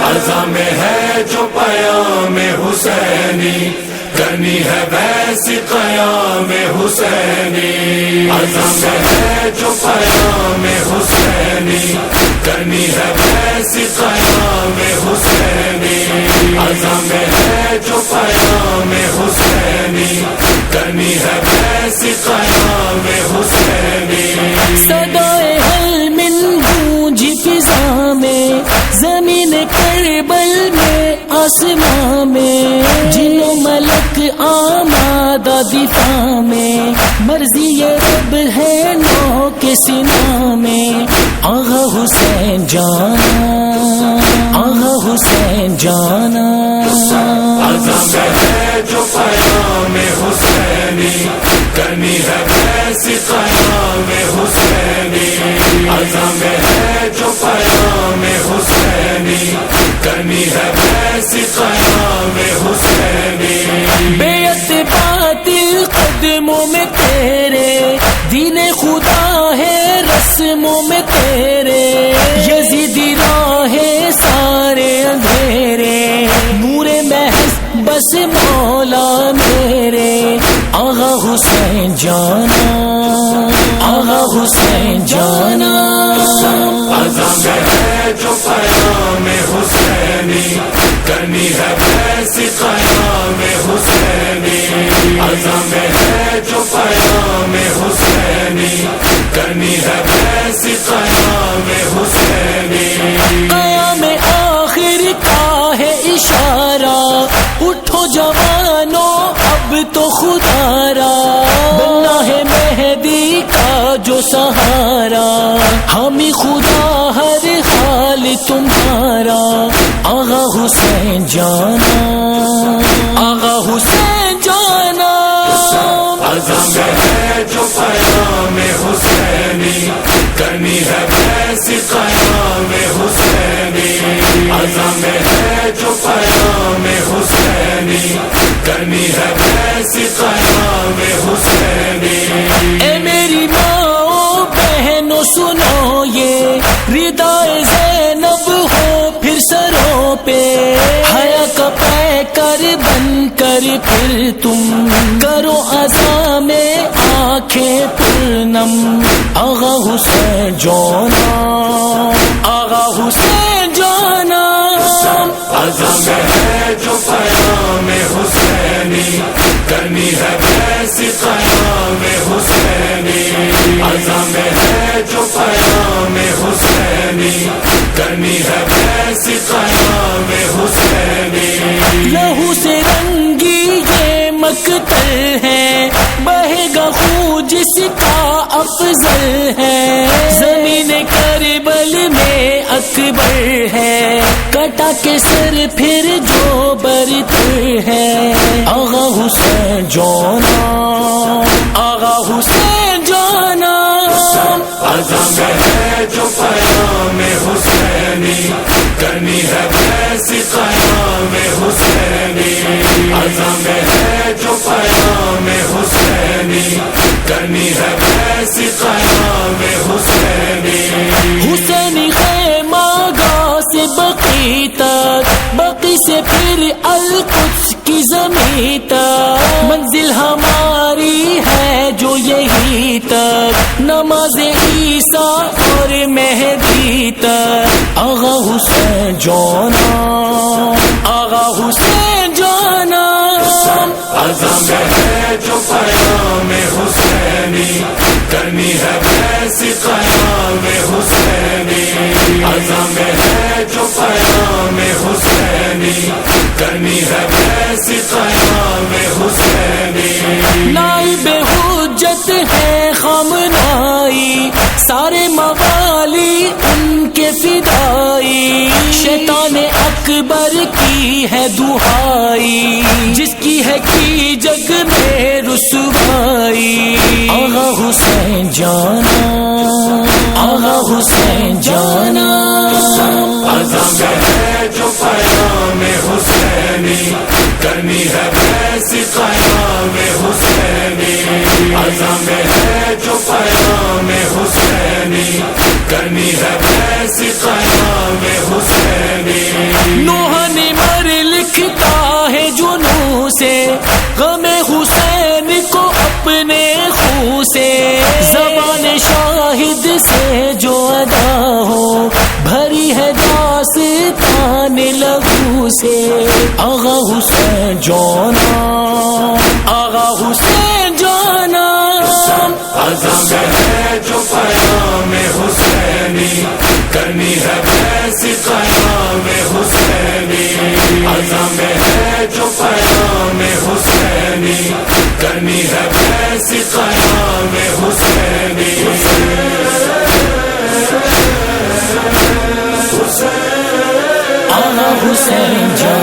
عزم ہے جو پیام حسینی، کرنی ہے ویسی قیام حسینی. عزم ہے جو پیام حسینی، کرنی ہے ویسی قیام حسینی. عزم ہے جو پیام حسینی، کرنی ہے ویسی قیام حسینی. صدائے حل من گونج فضا میں، زمین کربل میں آسماں میں، جن و ملک آمادہ دفاع میں، مرضی رب ہے نو کے سنا میں. آغا حسین جانا، آغا حسین جانا. عزم ہے جو پیام حسینی، کرنی ہے ویسی قیام حسینی. عزم ہے جو پیام حسینی، کرنی ہے ویسی قیام حسینی. بیعت باطل قدموں میں تیرے، دین خدا ہے رسموں میں تیرے. یزیدی راہ سارے اندھیرے، نور محض بس مولا میرے. آغا حسین جانا، آغا حسین جانا. عزم ہے جو پیام حسینی، کرنی ہے ویسی قیام حسینی. عزم ہے جو پیام حسینی، کرنی ہے ویسی قیام حسینی. قیام آخر کا ہے اشارہ، اٹھو جوانو اب تو خدا را. بننا ہے مہدی کا جو سہارا، ہمیں خدا ہر حال تمہارا. آغا حسین جانا، آغا حسین جانا. عزم ہے جو پیام حسینی، کرنی ہے ویسی قیام حسینی. عزم ہے جو پیام حسینی، کرنی ہے ویسی قیام حسینی. اے میری ماں بہنوں سنو یہ، ردائے زینب ہو پھر سروں پہ. حیا کا پیکر بن کر پھر تم کرو عزا میں آنکھیں پرنم. آغا حسین جانا، آغا حسین جانا. عزم ہے جو پیام حسینی، کرنی ہے ویسی قیام حسینی. عزم ہے جو پیام حسینی، کرنی ہے ویسی قیام حسینی. لہو سے رنگی یہ مقتل ہے، بہے گا خون جس کا افضل ہے. زمین کربل میں اکبر ہے، کٹا کے سر پھر جو برتر ہے. آغا حسین جانا، آغا حسین جانا. عزم ہے جو پیام حسینی، کرنی ہے ویسی قیام حسینی. عزم ہے جو پیام حسینی، کرنی ہے ویسی قیام حسینی. حسینی خیمہ گاہ سے بقی تک، بقی سے پھر القدس کی زمین تک. منزل ہماری ہے جو یہی تک، نماز عیسیٰ اور مہدی تک. آغا حسین جانا، آغا حسین جانا. عزم ہے جو پیام حسینی، کرنی ہے ویسی قیام حسینی. عزم ہے جو پیام حسینی، کرنی ہے ویسی قیام حسینی. نائب حجت ہے خامنائی، سارے موالی ان کے فدائی. شیطان اکبر کی ہے دہائی، جس کی ہے کی جگ میں رسوائی. آغا حسین جانا، آغا حسین جانا. عزم ہے جو پیام حسینی، کرنی ہے ویسی قیام حسینی. عزم ہے جو پیام حسینی کرنی ہے ویسی قیام حسینی نوح نمر لکھتا ہے جنوں سے غم حسین کو اپنے خون سے زبان شاہد سے جو ادا ہو بھری ہے داستان لہو سے آغا حسین جانا آغا حسین جانا عزم ہے جو پیام حسینی کرنی ہے ویسی قیام حسینی عزم ہے جو پیام حسینی کرنی ہے ویسی قیام حسینی آغا حسین جانا